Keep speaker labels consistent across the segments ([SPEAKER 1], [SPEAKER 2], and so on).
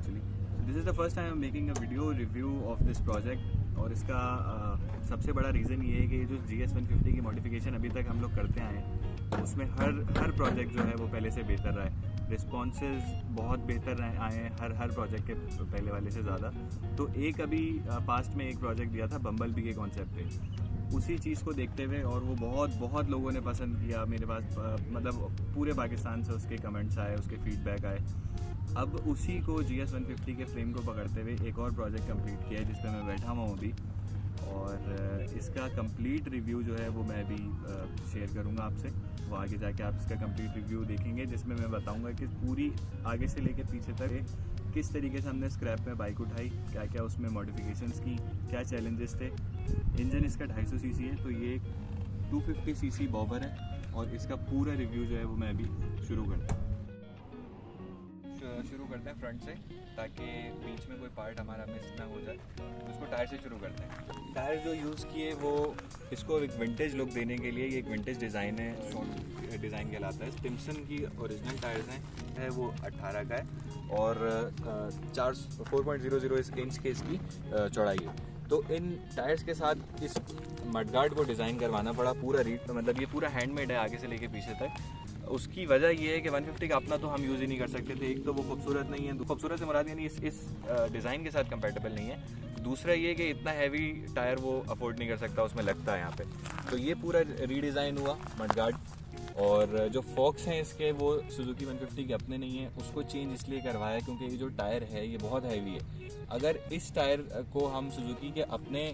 [SPEAKER 1] Actually. This is the first time I am making a video review of this project. और इसका सबसे बड़ा reason ये है कि जो GS150 की मॉडिफिकेशन अभी तक हम लोग करते आए हैं उसमें हर प्रोजेक्ट जो है वो पहले से बेहतर रहा है। रिस्पॉन्सेज बहुत बेहतर आए हैं हर प्रोजेक्ट के पहले वाले से ज़्यादा। तो एक अभी पास्ट में एक प्रोजेक्ट दिया था बम्बल बी के कॉन्सेप्ट पे, उसी चीज़ को देखते हुए और वो बहुत लोगों ने पसंद किया। मेरे पास मतलब पूरे पाकिस्तान से उसके कमेंट्स आए, उसके फीडबैक आए। अब उसी को GS150 के फ्रेम को पकड़ते हुए एक और प्रोजेक्ट कंप्लीट किया है जिस पे मैं बैठा हुआ हूँ अभी। और इसका कंप्लीट रिव्यू जो है वो मैं भी शेयर करूँगा आपसे। वो आगे जाके आप इसका कंप्लीट रिव्यू देखेंगे जिसमें मैं बताऊँगा कि पूरी आगे से लेकर पीछे तक किस तरीके से हमने स्क्रैप में बाइक उठाई, क्या क्या उसमें मॉडिफिकेशंस की, क्या चैलेंजेस थे। इंजन इसका 250 सीसी है, तो ये 250 सीसी बॉबर है। और इसका पूरा रिव्यू जो है वो मैं अभी शुरू करता हैं फ्रंट से, ताकि बीच में कोई पार्ट हमारा मिस ना हो जाए। तो उसको टायर से शुरू करते हैं। टायर जो यूज़ किए वो इसको एक विंटेज लुक देने के लिए, ये एक विंटेज डिज़ाइन है, शॉर्ट डिज़ाइन कहलाता है। टिम्सन की ओरिजिनल टायर्स हैं, वो 18 का है और 4.00 इंच के इसकी चौड़ाई है। तो इन टायर्स के साथ इस मडगार्ड को डिज़ाइन करवाना पड़ा पूरा मतलब ये पूरा हैंडमेड है आगे से लेके पीछे तक। उसकी वजह ये है कि 150 का अपना तो हम यूज़ ही नहीं कर सकते थे। एक तो वो खूबसूरत नहीं है, खूबसूरत से मुराद यानी इस डिज़ाइन के साथ कंपेटेबल नहीं है। दूसरा ये कि इतना हैवी टायर वो अफोर्ड नहीं कर सकता, उसमें लगता है यहाँ पे। तो ये पूरा रीडिज़ाइन हुआ मडगार्ड। और जो फॉक्स हैं इसके वो सुजुकी 150 के अपने नहीं है, उसको चेंज इसलिए करवाया क्योंकि ये जो टायर है ये बहुत हैवी है। अगर इस टायर को हम सुजुकी के अपने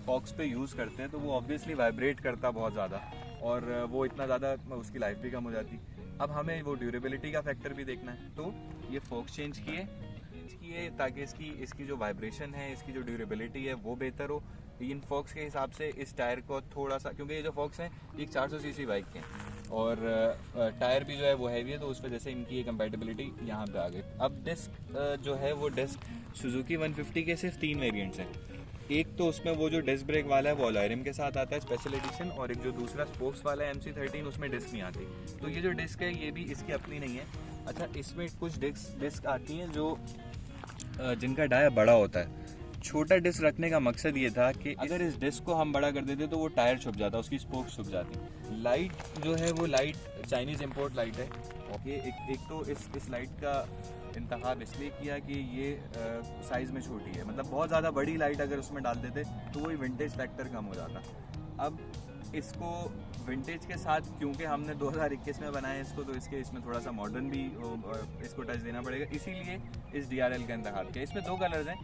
[SPEAKER 1] फॉक्स पे यूज़ करते हैं तो वो ऑब्वियसली वाइब्रेट करता बहुत ज़्यादा और वो इतना ज़्यादा उसकी लाइफ भी कम हो जाती। अब हमें वो ड्यूरेबिलिटी का फैक्टर भी देखना है, तो ये फॉक्स चेंज किए ताकि इसकी जो वाइब्रेशन है, इसकी जो ड्यूरेबिलिटी है वो बेहतर हो। इन फॉक्स के हिसाब से इस टायर को थोड़ा सा, क्योंकि ये जो फॉक्स हैं एक 400 सीसी बाइक के हैं और टायर भी जो है वो हैवी है, तो उस वजह से इनकी ये कंपैटिबिलिटी यहाँ पे आ गई। अब डिस्क जो है वो डिस्क सुजुकी 150 के सिर्फ 3 वेरिएंट्स हैं। एक तो उसमें वो जो डिस्क ब्रेक वाला है वो अलॉयरम के साथ आता है स्पेशल एडिशन, और एक जो दूसरा स्पोक्स वाला है MC13 उसमें डिस्क नहीं आती। तो ये जो डिस्क है ये भी इसकी अपनी नहीं है। अच्छा, इसमें कुछ डिस्क आती हैं जो जिनका डाया बड़ा होता है। छोटा डिस्क रखने का मकसद ये था कि अगर इस डिस्क को हम बड़ा कर देते तो वो टायर छुप जाता, उसकी स्पोक्स छुप जाती। लाइट जो है वो लाइट चाइनीज़ इम्पोर्ट लाइट है। ये एक तो इस लाइट का इंतखाब इसलिए किया कि ये साइज़ में छोटी है, मतलब बहुत ज़्यादा बड़ी लाइट अगर उसमें डाल देते तो वही विंटेज फैक्टर कम हो जाता। अब इसको विंटेज के साथ क्योंकि हमने 2021 में बनाया इसको, तो इसमें थोड़ा सा मॉडर्न भी इसको टच देना पड़ेगा, इसीलिए इस DRL का इंतखाब किया। इसमें 2 कलर्स हैं,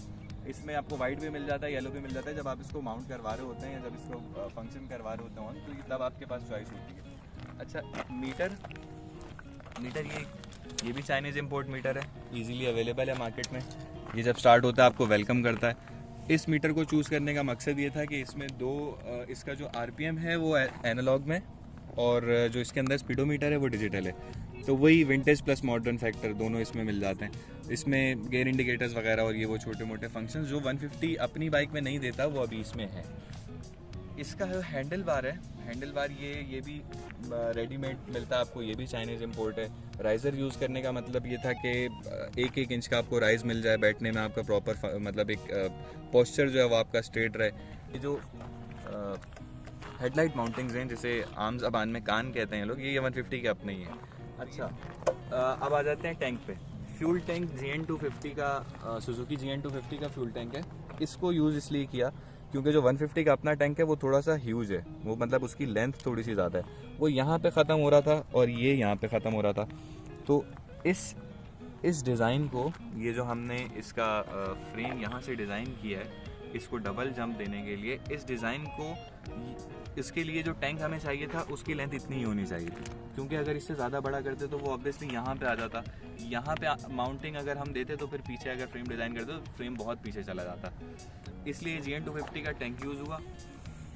[SPEAKER 1] इसमें आपको वाइट भी मिल जाता है, येलो भी मिल जाता है। जब आप इसको माउंट करवा रहे होते हैं या जब इसको फंक्शन करवा रहे होते हैं तो तब आपके पास चॉइस होती है। अच्छा, मीटर ये भी चाइनीज़ इंपोर्ट मीटर है, इजीली अवेलेबल है मार्केट में। ये जब स्टार्ट होता है आपको वेलकम करता है। इस मीटर को चूज़ करने का मकसद ये था कि इसमें इसका जो RPM है वो एनालॉग में और जो इसके अंदर स्पीडोमीटर है वो डिजिटल है। तो वही विंटेज प्लस मॉडर्न फैक्टर दोनों इसमें मिल जाते हैं। इसमें गेयर इंडिकेटर्स वगैरह और ये वो छोटे मोटे फंक्शंस जो 150 अपनी बाइक में नहीं देता वो अभी इसमें है। इसका जो हैंडल बार है, ये भी रेडीमेड मिलता है आपको, ये भी चाइनीज़ इंपोर्ट है। राइज़र यूज़ करने का मतलब ये था कि 1-1 इंच का आपको राइज़ मिल जाए, बैठने में आपका प्रॉपर मतलब एक पोस्चर जो है वो आपका स्ट्रेट रहे। ये जो हेडलाइट माउंटिंग्स हैं जिसे आम ज़बान में कान कहते हैं लोग, ये 150 के अपने ही हैं। अच्छा, अब आ जाते हैं टैंक पे। फ्यूल टैंक GN250 का, सुजुकी GN250 का फ्यूल टैंक है। इसको यूज़ इसलिए किया क्योंकि जो 150 का अपना टैंक है वो थोड़ा सा ह्यूज है, वो मतलब उसकी लेंथ थोड़ी सी ज़्यादा है। वो यहाँ पे ख़त्म हो रहा था और ये यहाँ पे ख़त्म हो रहा था। तो इस डिज़ाइन को, ये जो हमने इसका फ्रेम यहाँ से डिज़ाइन किया है, इसको डबल जंप देने के लिए इस डिज़ाइन को, इसके लिए जो टैंक हमें चाहिए था उसकी लेंथ इतनी ही होनी चाहिए थी, क्योंकि अगर इससे ज़्यादा बड़ा करते तो वो ऑब्वियसली यहाँ पे आ जाता। यहाँ पे माउंटिंग अगर हम देते तो फिर पीछे अगर फ्रेम डिज़ाइन करते तो फ्रेम बहुत पीछे चला जाता, इसलिए GN250 का टैंक यूज़ हुआ।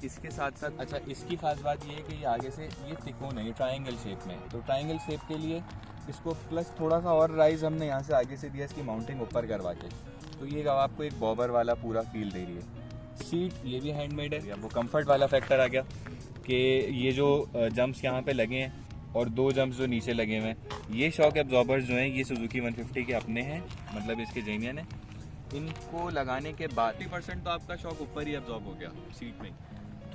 [SPEAKER 1] इसके साथ साथ अच्छा, इसकी खास बात ये है कि ये आगे से ये तिकोना है, ये ट्रायंगल शेप में, तो ट्रायंगल शेप के लिए इसको प्लस थोड़ा सा और राइज हमने यहाँ से आगे से दिया इसकी माउंटिंग ऊपर करवा के, तो ये आपको एक बॉबर वाला पूरा फील दे रही है। सीट ये भी हैंडमेड है। अब वो कंफर्ट वाला फैक्टर आ गया कि ये जो जंप्स यहाँ पे लगे हैं और 2 जम्प्स जो नीचे लगे हुए हैं। ये शॉक एब्जॉर्बर्स जो हैं ये सुजुकी 150 के अपने हैं, मतलब इसके जेन्युइन है। इनको लगाने के बाद 50% तो आपका शॉक ऊपर ही एब्जॉर्ब हो गया सीट में,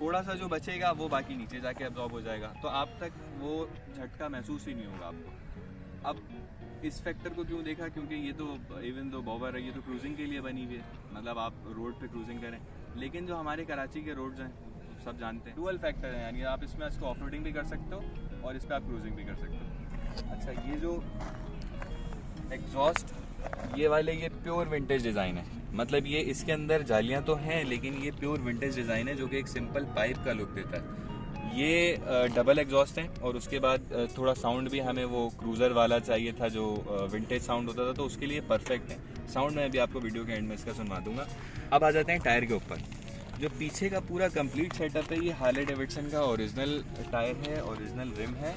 [SPEAKER 1] थोड़ा सा जो बचेगा वो बाकी नीचे जाके एब्जॉर्ब हो जाएगा, तो आप तक वो झटका महसूस ही नहीं होगा आपको। अब इस फैक्टर को क्यों देखा, क्योंकि ये तो इवन दो बॉबर है, ये तो क्रूजिंग के लिए बनी हुई है, मतलब आप रोड पे क्रूजिंग करें। लेकिन जो हमारे कराची के रोड्स हैं सब जानते हैं, डुअल फैक्टर है, यानी आप इसमें इसको ऑफ रोडिंग भी कर सकते हो और इस पर आप क्रूजिंग भी कर सकते हो। अच्छा, ये जो एग्जॉस्ट ये वाले ये प्योर विंटेज डिज़ाइन है, मतलब ये इसके अंदर जालियाँ तो हैं लेकिन ये प्योर विंटेज डिज़ाइन है जो कि एक सिंपल पाइप का लुक देता है। ये डबल एग्जॉस्ट हैं और उसके बाद थोड़ा साउंड भी हमें वो क्रूज़र वाला चाहिए था जो विंटेज साउंड होता था, तो उसके लिए परफेक्ट है। साउंड मैं अभी आपको वीडियो के एंड में इसका सुनवा दूंगा। अब आ जाते हैं टायर के ऊपर। जो पीछे का पूरा कंप्लीट सेटअप है ये हार्ले डेविडसन का ओरिजिनल टायर है, ओरिजिनल रिम है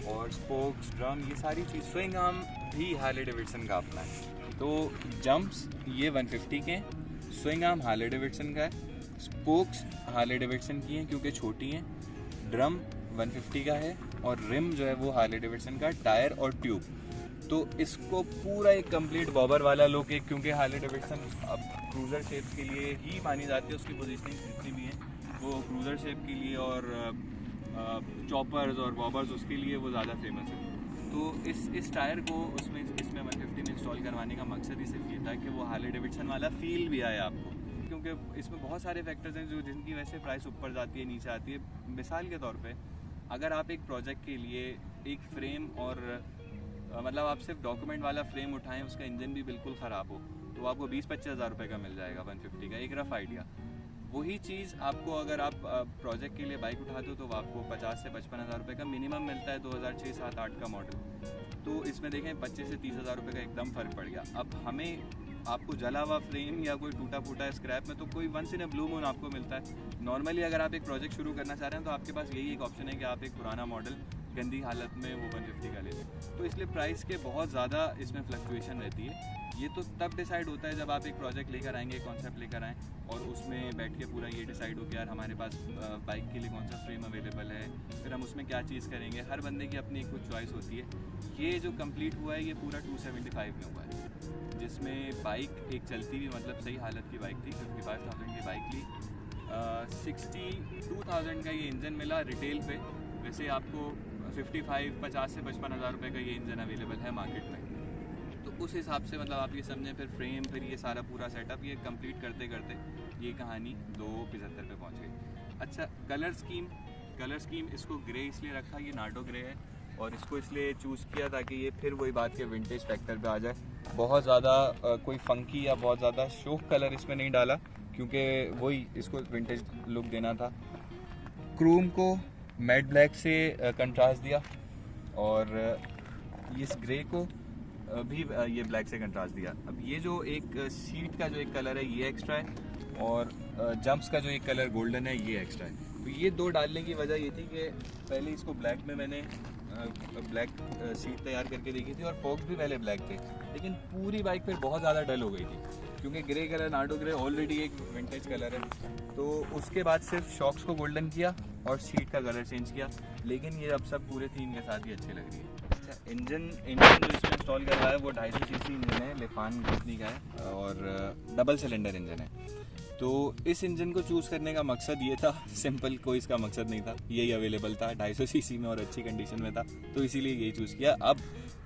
[SPEAKER 1] और स्पोक्स, ड्रम, ये सारी चीज़। स्विंग आर्म भी हार्ले डेविडसन का अपना है। तो जंप्स ये 150 के हैं, स्विंग आर्म हार्ले डेविडसन का है, स्पोक्स हार्ले डेविडसन की हैं क्योंकि छोटी हैं, ड्रम 150 का है और रिम जो है वो हार्ले डेविडसन का, टायर और ट्यूब। तो इसको पूरा एक कंप्लीट बॉबर वाला लुक है, क्योंकि हार्ले डेविडसन अब क्रूज़र शेप के लिए ही मानी जाती है, उसकी पोजीशनिंग जितनी भी है वो क्रूज़र शेप के लिए और चॉपर्स और बॉबर्स उसके लिए वो ज़्यादा फेमस है। तो इस टायर को इसमें 150 में इंस्टॉल करवाने का मकसद ही सिर्फ ये था कि वो हार्ले डेविडसन वाला फील भी आए आपको, क्योंकि इसमें बहुत सारे फैक्टर्स हैं जो जिनकी वजह से प्राइस ऊपर जाती है नीचे आती है। मिसाल के तौर पे अगर आप एक प्रोजेक्ट के लिए एक फ्रेम और मतलब आप सिर्फ डॉक्यूमेंट वाला फ्रेम उठाएं, उसका इंजन भी बिल्कुल ख़राब हो, तो आपको 20-25 हज़ार रुपये का मिल जाएगा 150 का, एक रफ आइडिया। वही चीज़ आपको अगर आप प्रोजेक्ट के लिए बाइक उठाते हो तो आपको 50 से 55 हज़ार रुपये का मिनिमम मिलता है 2006, 7, 8 का मॉडल। तो इसमें देखें 25 से 30 हज़ार रुपये का एकदम फ़र्क पड़ गया। अब हमें आपको जला हुआ फ्रेम या कोई टूटा फूटा स्क्रैप में तो कोई once in a blue moon आपको मिलता है। नॉर्मली अगर आप एक प्रोजेक्ट शुरू करना चाह रहे हैं तो आपके पास यही एक ऑप्शन है कि आप एक पुराना मॉडल गंदी हालत में वो 150 का ले लें। तो इसलिए प्राइस के बहुत ज़्यादा इसमें फ्लक्चुएशन रहती है। ये तो तब डिसाइड होता है जब आप एक प्रोजेक्ट लेकर आएंगे, कॉन्सेप्ट लेकर आएँ और उसमें बैठ के पूरा ये डिसाइड हो कि यार हमारे पास बाइक के लिए कौन सा फ्रेम अवेलेबल है, फिर हम उसमें क्या चीज़ करेंगे। हर बंदे की अपनी कुछ चॉइस होती है। ये जो कंप्लीट हुआ है ये पूरा 275 में हुआ है, जिसमें बाइक एक चलती हुई मतलब सही हालत की बाइक थी, 55,000 की बाइक ली। 62,000 का ये इंजन मिला रिटेल पे। वैसे आपको 50 से 55 हज़ार रुपये का ये इंजन अवेलेबल है मार्केट में। तो उस हिसाब से मतलब आप ये समझें, फिर फ्रेम, फिर ये सारा पूरा सेटअप ये कंप्लीट करते करते ये कहानी 275 पे पहुंच गई। अच्छा, कलर स्कीम इसको ग्रे इसलिए रखा, ये नार्डो ग्रे है और इसको इसलिए चूज़ किया ताकि ये फिर वही बात के विंटेज फैक्टर पे आ जाए। बहुत ज़्यादा कोई फंकी या बहुत ज़्यादा शोक कलर इसमें नहीं डाला, क्योंकि वही इसको विंटेज लुक देना था। क्रोम को मैट ब्लैक से कंट्रास्ट दिया और इस ग्रे को भी ये ब्लैक से कंट्रास्ट दिया। अब ये जो एक सीट का जो एक कलर है ये एक्स्ट्रा है और जंप्स का जो एक कलर गोल्डन है ये एक्स्ट्रा है। तो ये दो डालने की वजह ये थी कि पहले इसको ब्लैक में मैंने ब्लैक सीट तैयार करके देखी थी और फोक्स भी पहले ब्लैक थे, लेकिन पूरी बाइक फिर बहुत ज़्यादा डल हो गई थी, क्योंकि grey colour, Nardo grey already एक विंटेज कलर है। तो उसके बाद सिर्फ शॉक्स को गोल्डन किया और सीट का कलर चेंज किया, लेकिन ये अब सब पूरे थीम के साथ ही अच्छी लग रही है। अच्छा, इंजन जो इसमें इंस्टॉल करवाया है वो 250 सीसी इंजन है, लिफान कंपनी का है और डबल सिलेंडर इंजन है। तो इस इंजन को चूज़ करने का मकसद ये था, सिंपल कोई इसका मकसद नहीं था, यही अवेलेबल था 250 सीसी में और अच्छी कंडीशन में था, तो इसीलिए यही चूज़ किया। अब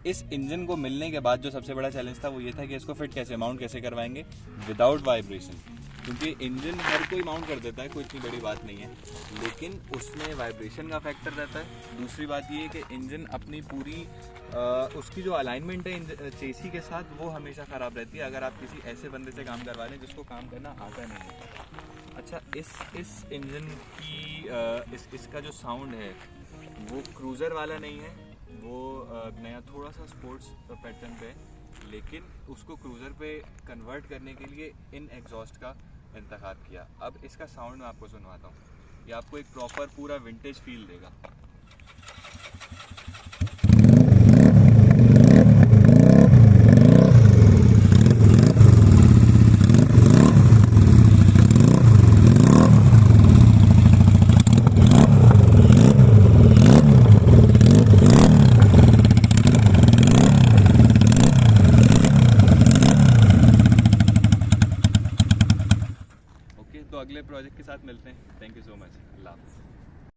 [SPEAKER 1] इस इंजन को मिलने के बाद जो सबसे बड़ा चैलेंज था वो ये था कि इसको फिट कैसे, माउंट कैसे करवाएंगे विदाउट वाइब्रेशन, क्योंकि इंजन हर कोई माउंट कर देता है, कोई इतनी बड़ी बात नहीं है, लेकिन उसमें वाइब्रेशन का फैक्टर रहता है। दूसरी बात ये है कि इंजन अपनी पूरी उसकी जो अलाइनमेंट है चेसी के साथ वो हमेशा ख़राब रहती है अगर आप किसी ऐसे बंदे से काम करवा लें जिसको काम करना आता नहीं है। अच्छा, इस इंजन की इसका जो साउंड है वो क्रूज़र वाला नहीं है, वो नया थोड़ा सा स्पोर्ट्स पैटर्न पे है, लेकिन उसको क्रूज़र पे कन्वर्ट करने के लिए इन एग्जॉस्ट का इंतखाब किया। अब इसका साउंड मैं आपको सुनवाता हूँ, ये आपको एक प्रॉपर पूरा विंटेज फील देगा।